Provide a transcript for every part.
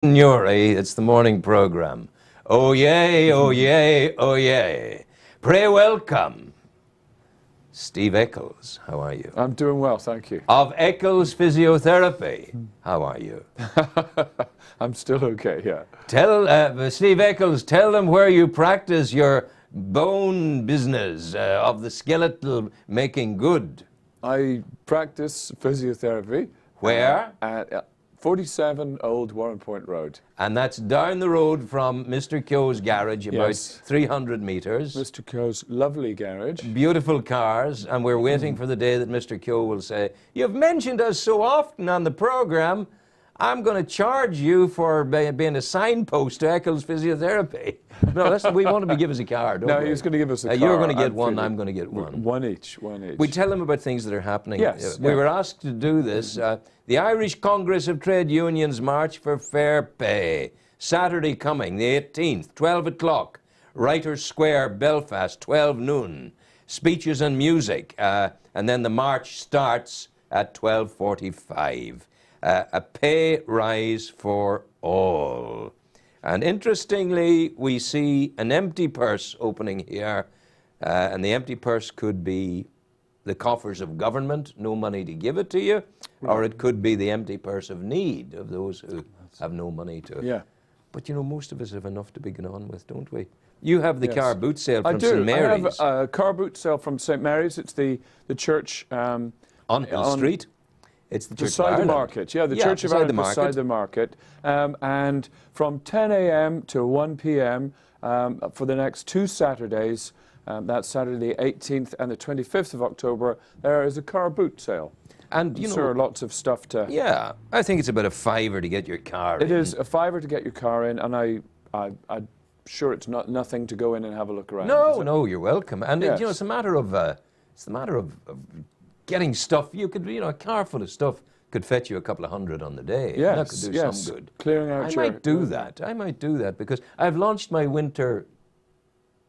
Newry, it's the morning program. Oh yay, oh yay, oh yay. Pray welcome, Steve Eccles. How are you? I'm doing well, thank you. Of Eccles Physiotherapy. How are you? I'm still okay, yeah. Tell Steve Eccles, tell them where you practice your bone business of the skeletal making good. I practice physiotherapy. Where? At 47 Old Warren Point Road. And that's down the road from Mr. Kyo's garage, about Yes. 300 metres. Mr. Coe's lovely garage. Beautiful cars, and we're waiting for the day that Mr. Kyo will say, "You've mentioned us so often on the program, I'm going to charge you for being a signpost to Eccles Physiotherapy." No, we want him to give us a car, don't we? No, he's going to give us a car. You're going to get and one, physio. I'm going to get one. One each. We tell them about things that are happening. Yes, We yeah. were asked to do this. The Irish Congress of Trade Unions March for Fair Pay. Saturday coming, the 18th, 12 o'clock. Writers' Square, Belfast, 12 noon. Speeches and music. And then the march starts at 12:45. A pay rise for all. And interestingly, we see an empty purse opening here. And the empty purse could be the coffers of government, no money to give it to you, or it could be the empty purse of need of those who have no money to. Yeah. But you know, most of us have enough to begin on with, don't we? You have the Yes. car boot sale I from do. St. Mary's I have a car boot sale from St. Mary's. It's the church on Hill Street. It's the Church of beside the Ireland. market. Yeah, the Church of beside Ireland the market. beside the market. And from 10 a.m. to 1 p.m. For the next 2 Saturdays, that's Saturday the 18th and the 25th of October, there is a car boot sale. And you know, Sure, lots of stuff to... yeah, I think it's about a fiver to get your car in. It is a fiver to get your car in, and I'm sure it's not nothing to go in and have a look around. No, no, you're welcome. And Yes. you know, it's a matter of getting stuff. You could, you know, a car full of stuff could fetch you a couple of hundred on the day. Yes, That could do yes. some good. Clearing out I your... might do that. I might do that because I've launched my winter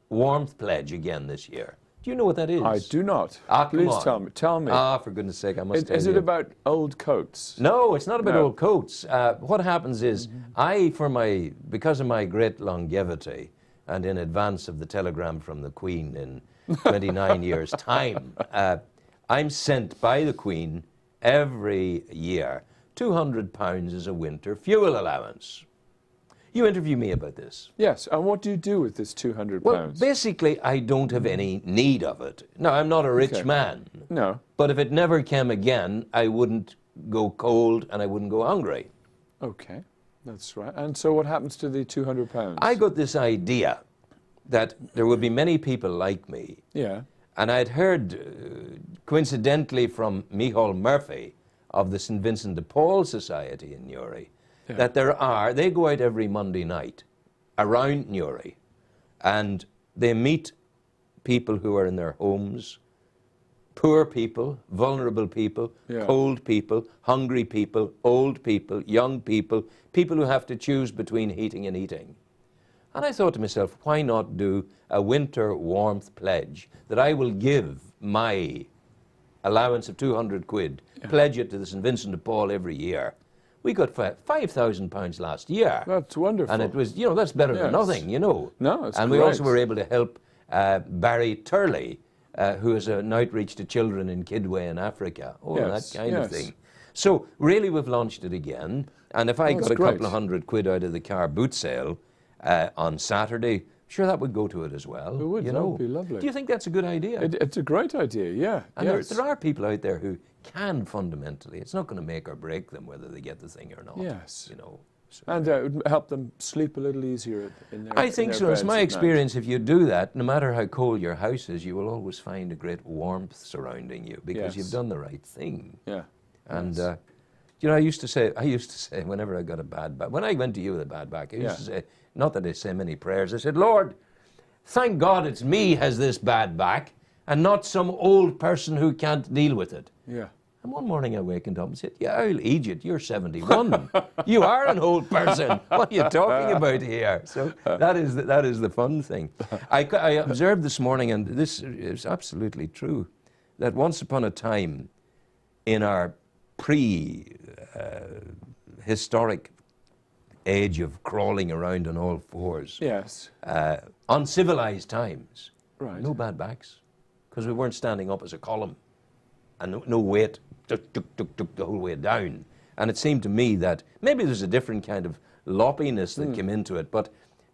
warmth pledge again this year. Do you know what that is? I do not. Ah, come Please on. tell me. Tell me. Ah, for goodness sake, I must tell Is you. it about old coats? No, it's not about No. old coats. What happens is, because of my great longevity, and in advance of the telegram from the Queen in 29 years' time, I'm sent by the Queen every year £200 as a winter fuel allowance. You interview me about this. Yes. And what do you do with this £200? Well, basically, I don't have any need of it. Now, I'm not a rich Okay. man. No. But if it never came again, I wouldn't go cold and I wouldn't go hungry. Okay, that's right. And so what happens to the £200? I got this idea that there would be many people like me. Yeah. And I'd heard, coincidentally, from Micheál Murphy of the St. Vincent de Paul Society in Newry, Yeah. that they go out every Monday night around Newry and they meet people who are in their homes, poor people, vulnerable people, Yeah. cold people, hungry people, old people, young people, people who have to choose between heating and eating. And I thought to myself, why not do a winter warmth pledge that I will give my allowance of 200 quid, pledge it to the St. Vincent de Paul every year. We got £5,000 last year. That's wonderful. And it was, you know, that's better than Yes. nothing, you know. No, it's And we great. also were able to help Barry Turley, who is an outreach to children in Kidway in Africa. Oh, Yes, that kind of yes. thing. So really we've launched it again. And if I That's got a couple great. of hundred quid out of the car boot sale on Saturday, sure, that would go to it as well. It would, you that know. would be lovely. Do you think that's a good idea? It's a great idea, yeah. And yes. there are people out there who can fundamentally. It's not going to make or break them whether they get the thing or not. Yes. You know. So. And it would help them sleep a little easier in their I think so. It's my experience. If you do that, no matter how cold your house is, you will always find a great warmth surrounding you because Yes. you've done the right thing. Yeah. And Yes. you know, I used to say whenever I got a bad back, when I went to you with a bad back, I used to say, not that I say many prayers, I said, Lord, thank God it's me has this bad back and not some old person who can't deal with it. Yeah. And one morning I wakened up and said, yeah, I'll Egypt, you're 71. You are an old person. What are you talking about here? So that is the fun thing. I observed this morning, and this is absolutely true, that once upon a time in our pre-historic age of crawling around on all fours. Yes. Uncivilized times. Right. No bad backs, because we weren't standing up as a column, and no weight, tuk, the whole way down. And it seemed to me that maybe there's a different kind of loppiness that came into it, but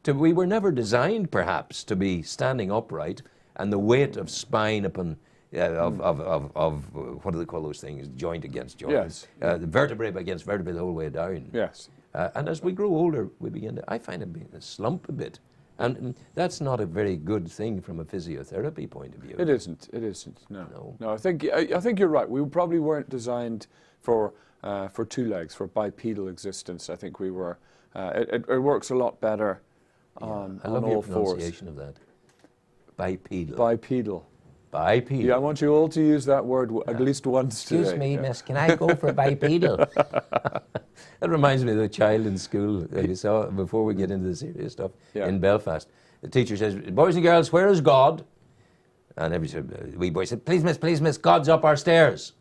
we were never designed, perhaps, to be standing upright, and the weight of spine upon, of what do they call those things? Joint against joint. Yes. The vertebrae against vertebrae the whole way down. Yes. And as we grow older, we begin to, I find it being a slump a bit. And that's not a very good thing from a physiotherapy point of view. It isn't. It isn't. No. No. I think you're right. We probably weren't designed for two legs, for bipedal existence. I think we were. It works a lot better on I love all your fours. pronunciation of that. Bipedal. Bipedal. Bipedal. Yeah, I want you all to use that word at least once today. Excuse me, miss, can I go for bipedal? That reminds me of the child in school that you saw before we get into the serious stuff in Belfast. The teacher says, boys and girls, where is God? And every wee boy said, please miss, God's up our stairs.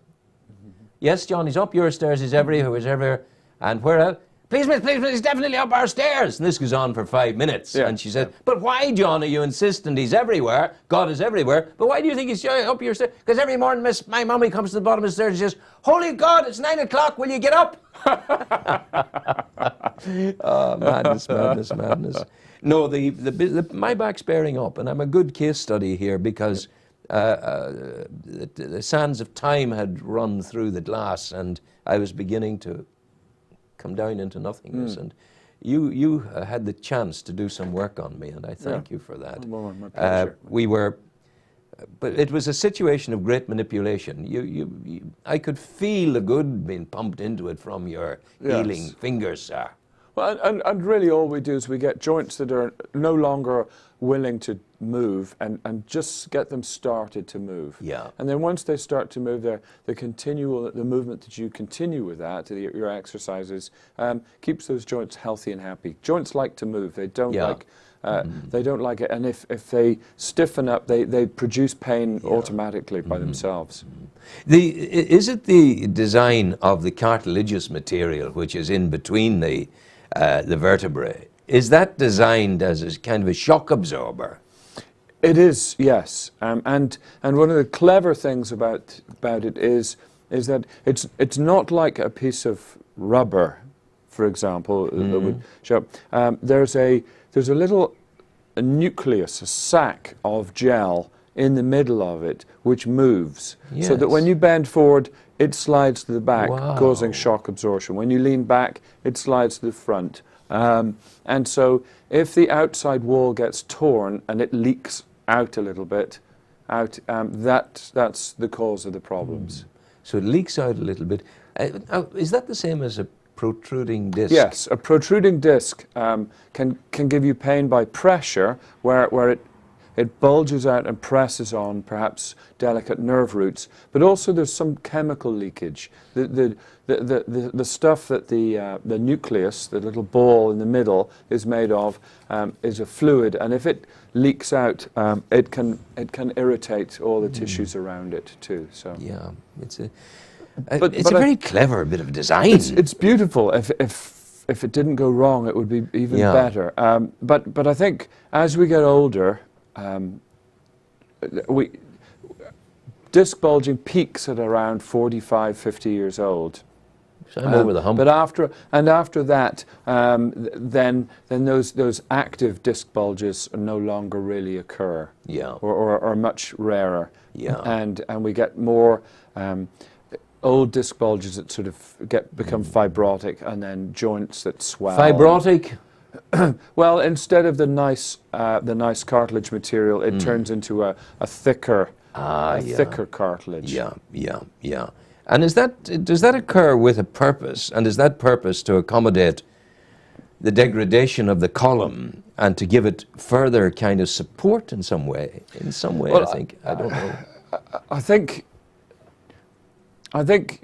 Yes, John, he's up your stairs, he's everywhere. And where else? Please miss, he's definitely up our stairs. And this goes on for 5 minutes. Yeah. And she said, but why, John, are you insistent he's everywhere? God is everywhere. But why do you think he's up your stairs? Because every morning, miss, my mummy comes to the bottom of the stairs and says, holy God, it's 9 o'clock, will you get up? Oh, madness. No, my back's bearing up, and I'm a good case study here because the sands of time had run through the glass, and I was beginning to come down into nothingness. And you had the chance to do some work on me, and I thank you for that. Well, my pleasure. But it was a situation of great manipulation. I could feel the good being pumped into it from your healing fingers, sir. Well, and really all we do is we get joints that are no longer willing to move and just get them started to move. Yeah. And then once they start to move, the movement that you continue with that, your exercises, keeps those joints healthy and happy. Joints like to move. They don't like... They don't like it, and if they stiffen up, they produce pain automatically by themselves. Is it the design of the cartilaginous material, which is in between the vertebrae, is that designed as a kind of a shock absorber? It is, yes. And one of the clever things about it is that it's not like a piece of rubber, for example, that would show up. There's a little nucleus, a sac of gel in the middle of it, which moves. Yes. So that when you bend forward, it slides to the back, causing shock absorption. When you lean back, it slides to the front. And so if the outside wall gets torn and it leaks out a little bit, that's the cause of the problems. So it leaks out a little bit. Is that the same as a protruding disc? Yes, a protruding disc can give you pain by pressure, where it bulges out and presses on perhaps delicate nerve roots, but also there's some chemical leakage. The stuff that the nucleus, the little ball in the middle, is made of is a fluid, and if it leaks out, it can irritate all the tissues around it too. So yeah, it's a very clever bit of design. It's beautiful. If it didn't go wrong, it would be even better. But I think as we get older, disc bulging peaks at around 45, 50 years old. So I'm over the hump. But after that, then those active disc bulges no longer really occur. Yeah. Or are much rarer. Yeah. And we get more old disc bulges that sort of become fibrotic, and then joints that swell. Fibrotic? Well, instead of the nice cartilage material, it turns into a thicker cartilage. Yeah. And does that occur with a purpose? And is that purpose to accommodate the degradation of the column and to give it further kind of support in some way? In some way, well, I think. I don't know. I think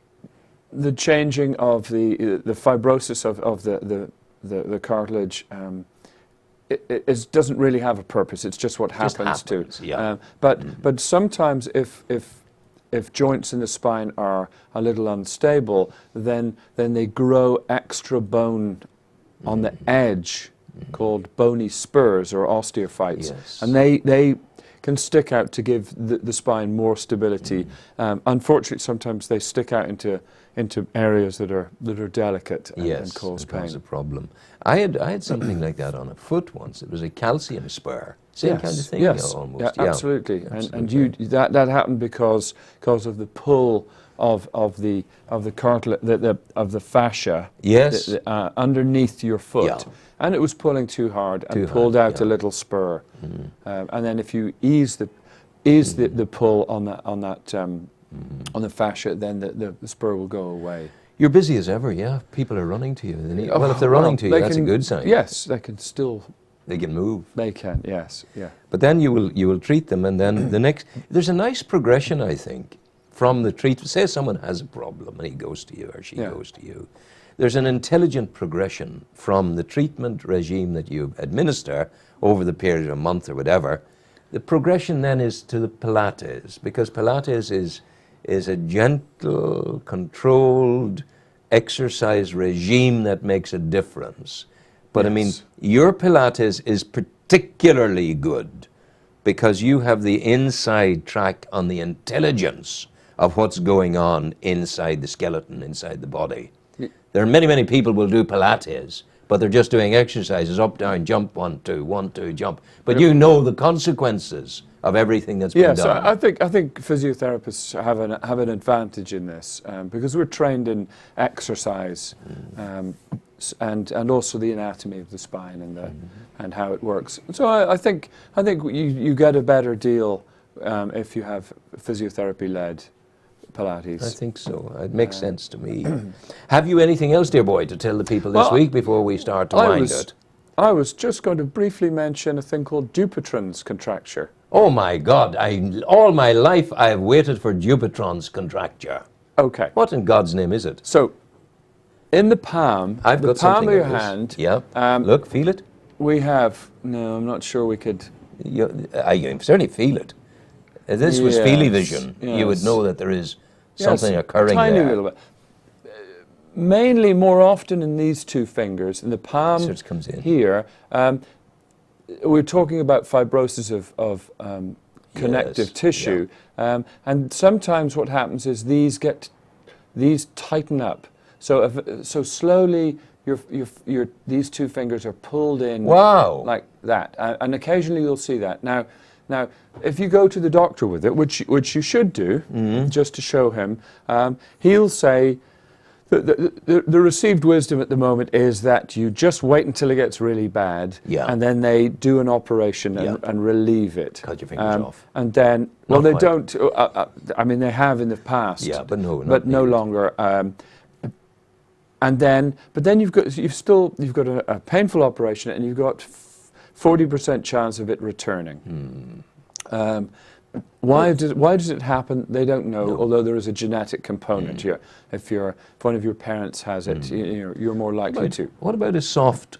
the changing of the fibrosis of the cartilage it doesn't really have a purpose. It's just what happens to. Yeah. But sometimes if joints in the spine are a little unstable, then they grow extra bone on the edge called bony spurs or osteophytes. Yes. And they can stick out to give the spine more stability. Unfortunately, sometimes they stick out into areas that are delicate and cause pain. Cause a problem. I had something like that on a foot once. It was a calcium spur. Same kind of thing, yes, almost. yeah, absolutely. And that happened because of the pull of the cartilage of the fascia. Yes. Underneath your foot. Yeah. And it was pulling too hard and pulled out a little spur. And then if you ease the pull on the fascia, then the spur will go away. You're busy as ever, yeah. People are running to you. Well, if they're running to you, that's a good sign. Yes, they can still. They can move. They can, yes, yeah. But then you will treat them, and then there's a nice progression, I think, from the treatment. Say someone has a problem and he goes to you or she goes to you. There's an intelligent progression from the treatment regime that you administer over the period of a month or whatever. The progression then is to the Pilates, because Pilates is a gentle, controlled exercise regime that makes a difference. But I mean, your Pilates is particularly good because you have the inside track on the intelligence of what's going on inside the skeleton, inside the body. There are many people will do Pilates, but they're just doing exercises, up, down, jump, 1, 2, 1, 2, jump. But you know the consequences of everything that's been done. Yes, I think physiotherapists have an advantage in this because we're trained in exercise and also the anatomy of the spine and how it works. So I think you get a better deal if you have physiotherapy-led Pilates. I think so. It makes sense to me. Have you anything else, dear boy, to tell the people this week before we start to wind it? I was just going to briefly mention a thing called Dupuytren's contracture. Oh my God! All my life I have waited for Dupuytren's contracture. Okay. What in God's name is it? So, in the palm, the palm of your hand. Yeah. Look, feel it. We have. No, I'm not sure we could. You certainly feel it. If this was feely vision, you would know that there is something occurring tiny there. Little bit. Mainly, more often in these two fingers, in the palm So it comes in. here. We're talking about fibrosis of connective tissue, and sometimes what happens is these tighten up. So slowly these two fingers are pulled in. Wow! Like that, and occasionally you'll see that. Now, if you go to the doctor with it, which you should do, just to show him, he'll say. The received wisdom at the moment is that you just wait until it gets really bad, and then they do an operation and relieve it. Cut your fingers off. And then, well, they don't. I mean, they have in the past. Yeah, but no, no longer. But then you've got a painful operation, and you've got 40% chance of it returning. Why does it happen? They don't know. Although there is a genetic component here. If one of your parents has it, you're more likely to. What about a soft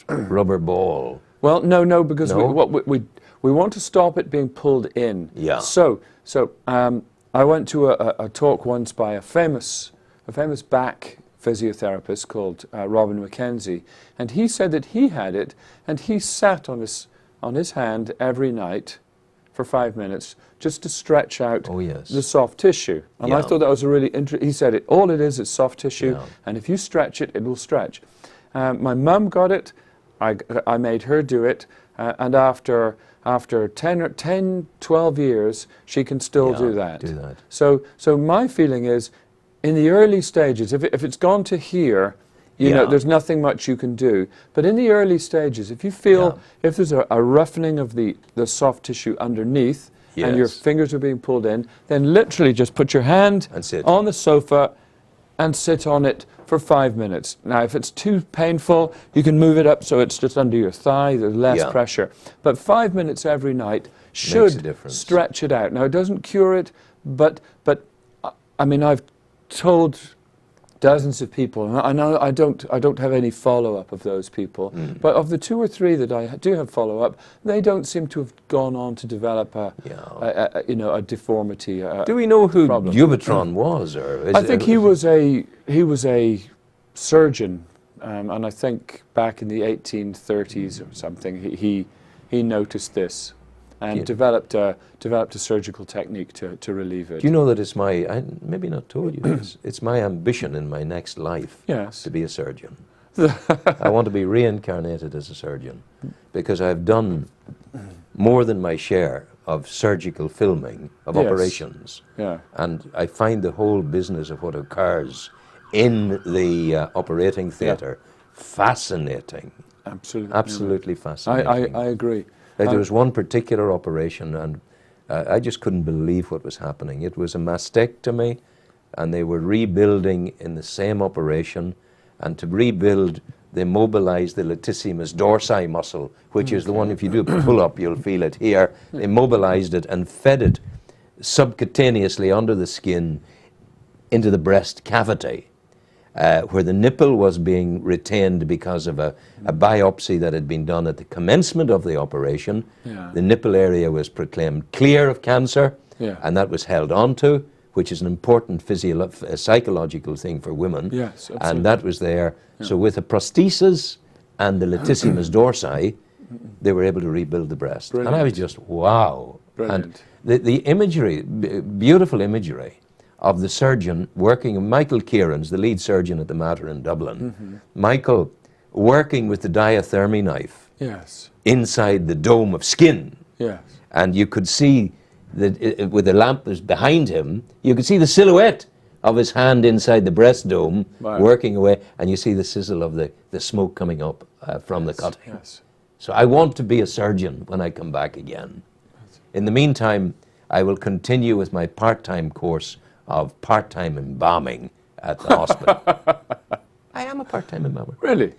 rubber ball? Well, no, because we want to stop it being pulled in. Yeah. So I went to a talk once by a famous back physiotherapist called Robin Mackenzie, and he said that he had it, and he sat on his hand every night for 5 minutes just to stretch out the soft tissue. And I thought that was a really interesting. He said all it is soft tissue, and if you stretch it, it will stretch. My mum got it. I made her do it, and after 10, 12 years, she can still do that. So my feeling is, in the early stages, if it's gone to here, you know, there's nothing much you can do. But in the early stages, if you feel, if there's a roughening of the soft tissue underneath, and your fingers are being pulled in, then literally just put your hand on the sofa and sit on it for 5 minutes. Now, if it's too painful, you can move it up so it's just under your thigh, there's less pressure. But 5 minutes every night should stretch it out. Now, it doesn't cure it, but I mean, I've told dozens of people, and I know I don't have any follow-up of those people, but of the 2 or 3 that I do have follow-up, they don't seem to have gone on to develop a deformity. Do we know who Dupuytren was, or I think he was a surgeon, And I think back in the 1830s or something, he noticed this and developed a surgical technique to relieve it. Do you know that it's I maybe not told you this, it's my ambition in my next life to be a surgeon. I want to be reincarnated as a surgeon because I've done more than my share of surgical filming of operations. Yeah. And I find the whole business of what occurs in the operating theatre fascinating. Absolutely. Absolutely fascinating. I agree. There was one particular operation, and I just couldn't believe what was happening. It was a mastectomy, and they were rebuilding in the same operation. And to rebuild, they mobilized the latissimus dorsi muscle, which is the one, if you do a pull-up, you'll feel it here. They mobilized it and fed it subcutaneously under the skin into the breast cavity, where the nipple was being retained because of a biopsy that had been done at the commencement of the operation. Yeah. The nipple area was proclaimed clear of cancer, and that was held onto, which is an important psychological thing for women. Yes, absolutely. And that was there. Yeah. So with the prosthesis and the latissimus dorsi, they were able to rebuild the breast. Brilliant. And I was just, wow. Brilliant. And the imagery, beautiful imagery of the surgeon working, Michael Kieran's the lead surgeon at the Mater in Dublin. Michael working with the diathermy knife inside the dome of skin. Yes. And you could see that with the lamp was behind him, you could see the silhouette of his hand inside the breast dome working away, and you see the sizzle of the smoke coming up from the cutting. Yes. So I want to be a surgeon when I come back again. In the meantime, I will continue with my part-time course of part-time embalming at the hospital. I am a part-time embalmer. Really?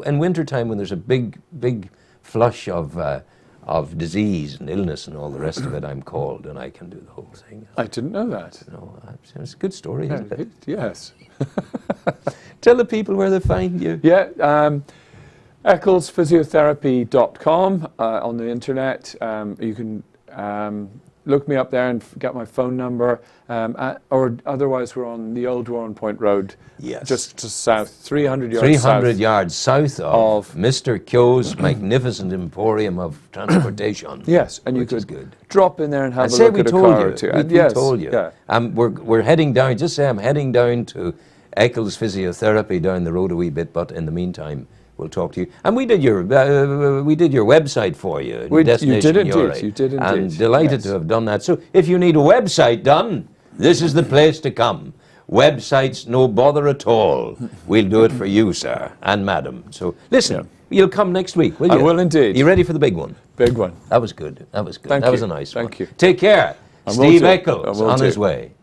In winter time, when there's a big flush of disease and illness and all the rest of it, I'm called and I can do the whole thing. I didn't know that. No, it's a good story, isn't it? Yes. Tell the people where they find you. Yeah, EcclesPhysiotherapy.com on the internet. You can look me up there and get my phone number, or otherwise we're on the old Warren Point Road, just to south, 300 yards 300 yards south of Mr. Kyo's magnificent emporium of transportation. Yes, and you could drop in there and have a look at a car or two. We told you. Yeah. We're heading down, just say I'm heading down to Eccles Physiotherapy down the road a wee bit, but in the meantime, we'll talk to you. And we did your website for you. You did indeed. You did indeed. And delighted to have done that. So if you need a website done, this is the place to come. Websites, no bother at all. We'll do it for you, sir and madam. So listen, you'll come next week, will you? I will indeed. You ready for the big one? Big one. That was good. That was good. Thank that you. was a nice one. Thank you. Take care. Steve Eccles on his way.